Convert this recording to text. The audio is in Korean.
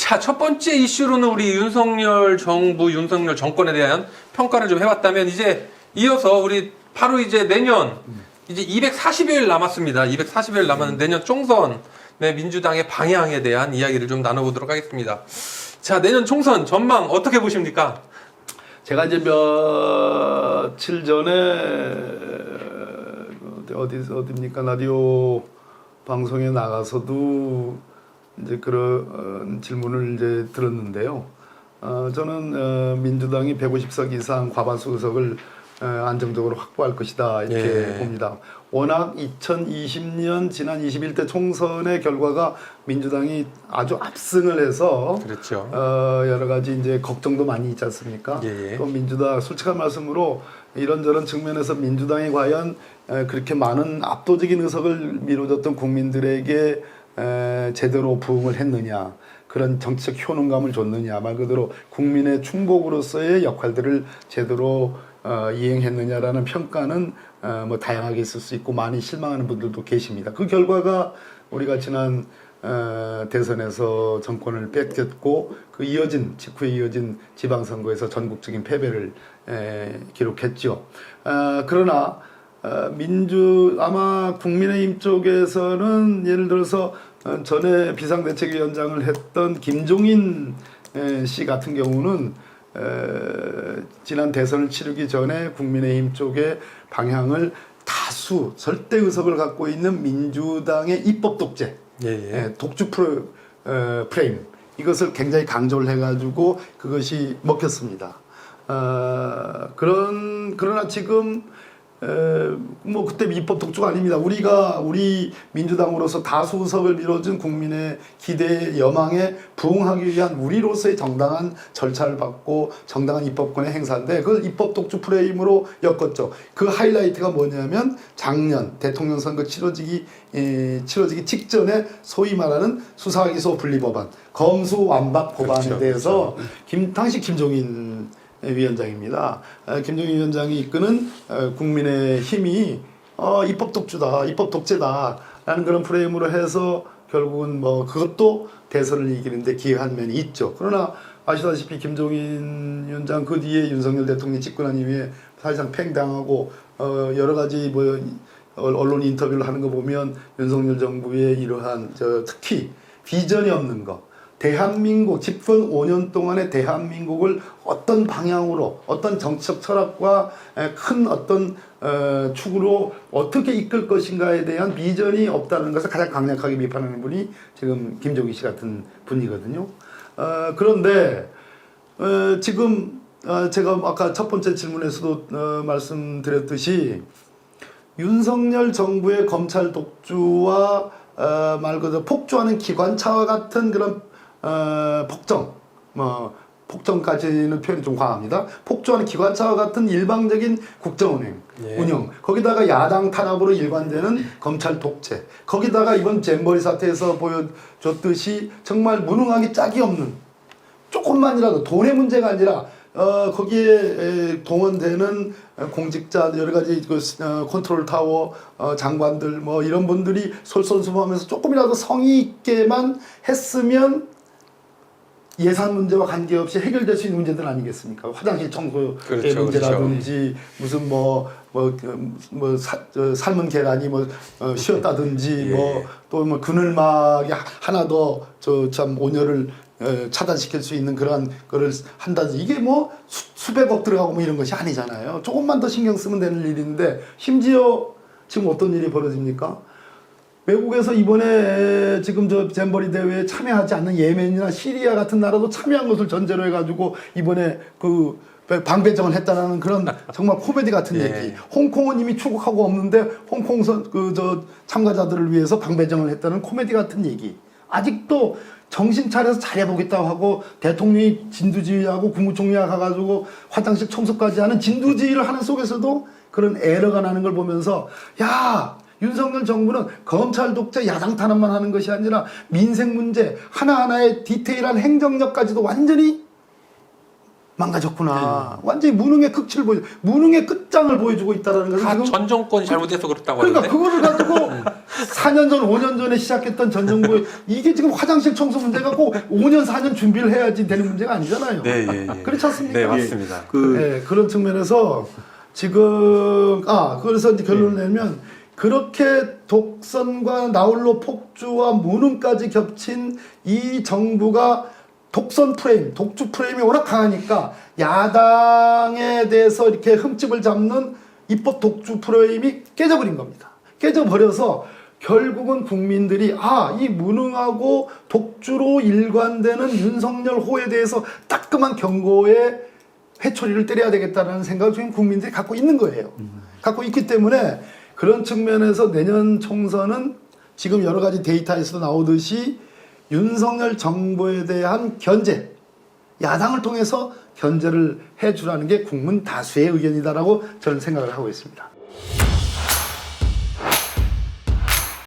자, 첫 번째 이슈로는 우리 윤석열 정부, 윤석열 정권에 대한 평가를 좀 해봤다면, 이제 이어서 우리 바로 이제 내년 이제 240여일 남았습니다. 240여일 남았는 내년 총선 민주당의 방향에 대한 이야기를 좀 나눠보도록 하겠습니다. 자, 내년 총선 전망 어떻게 보십니까? 제가 이제 며칠 전에 어디입니까? 라디오 방송에 나가서도 이제 그런 질문을 이제 들었는데요. 저는 민주당이 150석 이상 과반수 의석을 안정적으로 확보할 것이다 이렇게 봅니다. 워낙 2020년 지난 21대 총선의 결과가 민주당이 아주 압승을 해서 그렇죠. 여러 가지 이제 걱정도 많이 있지 않습니까? 또 민주당 솔직한 말씀으로 이런저런 측면에서 민주당이 과연 그렇게 많은 압도적인 의석을 미뤄줬던 국민들에게 제대로 부응을 했느냐, 그런 정치적 효능감을 줬느냐, 말 그대로 국민의 충복으로서의 역할들을 제대로 이행했느냐라는 평가는 뭐 다양하게 있을 수 있고 많이 실망하는 분들도 계십니다. 그 결과가 우리가 지난 대선에서 정권을 뺏겼고 그 직후에 이어진 지방선거에서 전국적인 패배를 기록했죠. 그러나 아마 국민의힘 쪽에서는 예를 들어서 전에 비상대책위원장을 했던 김종인 씨 같은 경우는 지난 대선을 치르기 전에 국민의힘 쪽의 방향을 다수 절대 의석을 갖고 있는 민주당의 입법 독재, 독주 프레임, 이것을 굉장히 강조를 해가지고 그것이 먹혔습니다. 그러나 지금 뭐 그때 입법 독주가 아닙니다. 우리 민주당으로서 다수 의석을 밀어준 국민의 기대 여망에 부응하기 위한 우리로서의 정당한 절차를 받고 정당한 입법권의 행사인데 그걸 입법 독주 프레임으로 엮었죠. 그 하이라이트가 뭐냐면 작년 대통령 선거 치러지기 직전에 소위 말하는 수사기소 분리법안, 검수완박 법안에 대해서 당시 김종인 위원장입니다. 김종인 위원장이 이끄는 국민의힘이 입법 독주다, 입법 독재다 라는 그런 프레임으로 해서 결국은 뭐 그것도 대선을 이기는데 기여한 면이 있죠. 그러나 아시다시피 김종인 위원장 그 뒤에 윤석열 대통령이 집권한 이후에 사실상 팽당하고 여러 가지 뭐 언론 인터뷰를 하는 거 보면 윤석열 정부의 이러한 특히 비전이 없는 거, 대한민국 집권 5년 동안의 대한민국을 어떤 방향으로 어떤 정치적 철학과 큰 어떤 축으로 어떻게 이끌 것인가에 대한 비전이 없다는 것을 가장 강력하게 비판하는 분이 지금 김종인 씨 같은 분이거든요. 그런데 지금 제가 아까 첫 번째 질문에서도 말씀드렸듯이 폭주와 정부의 검찰 독주와 말 그대로 폭주하는 기관차와 같은 그런 폭정까지는 표현이 좀 과합니다. 폭주하는 기관차와 같은 일방적인 국정운행, 운영, 거기다가 야당 탄압으로 일관되는 검찰 독재, 거기다가 이번 잼버리 사태에서 보여줬듯이 정말 무능하기 짝이 없는, 조금만이라도 돈의 문제가 아니라 거기에 동원되는 공직자, 여러 가지 컨트롤 타워 장관들 뭐 이런 분들이 솔선수범하면서 조금이라도 성의 있게만 했으면 예산 문제와 관계없이 해결될 수 있는 문제들 아니겠습니까? 화장실 청소의 문제라든지 무슨 삶은 계란이 쉬었다든지 또 그늘막이 하나 더 참 온열을 차단시킬 수 있는 그런 거를 한다든지, 이게 뭐 수백억 들어가고 뭐 이런 것이 아니잖아요. 조금만 더 신경 쓰면 되는 일인데, 심지어 지금 어떤 일이 벌어집니까? 외국에서 이번에 지금 잼버리 대회에 참여하지 않는 예멘이나 시리아 같은 나라도 참여한 것을 전제로 해가지고 이번에 그 방배정을 했다라는 그런 정말 코미디 같은 얘기. 홍콩은 이미 출국하고 없는데 홍콩 참가자들을 위해서 방배정을 했다는 코미디 같은 얘기. 아직도 정신 차려서 잘해보겠다고 하고 대통령이 진두지휘하고 국무총리가 가가지고 화장실 청소까지 하는 진두지휘를 하는 속에서도 그런 에러가 나는 걸 보면서, 야, 윤석열 정부는 검찰 독재, 야당 탄압만 하는 것이 아니라 민생 문제 하나하나의 디테일한 행정력까지도 완전히 망가졌구나. 완전히 무능의 무능의 끝장을 보여주고 있다는 것을 다 전 정권이 잘못해서 그렇다고 그러니까 하는데. 그거를 가지고 4년 전, 5년 전에 시작했던 전 정부 이게 지금 화장실 청소 문제가 꼭 5년, 4년 준비를 해야지 되는 문제가 아니잖아요. 네, 예, 예. 그렇지 않습니까? 네, 맞습니다. 네, 그런 측면에서 지금 그래서 이제 결론을 내면 그렇게 독선과 나홀로 폭주와 무능까지 겹친 이 정부가 독선 프레임, 독주 프레임이 워낙 강하니까 야당에 대해서 이렇게 흠집을 잡는 입법 독주 프레임이 깨져버린 겁니다. 깨져버려서 결국은 국민들이 이 무능하고 독주로 일관되는 윤석열 호에 대해서 따끔한 경고의 회초리를 때려야 되겠다는 생각을 지금 국민들이 갖고 있는 거예요. 갖고 있기 때문에 그런 측면에서 내년 총선은 지금 여러 가지 데이터에서도 나오듯이 윤석열 정부에 대한 견제, 야당을 통해서 견제를 해주라는 게 국민 다수의 의견이다라고 저는 생각을 하고 있습니다.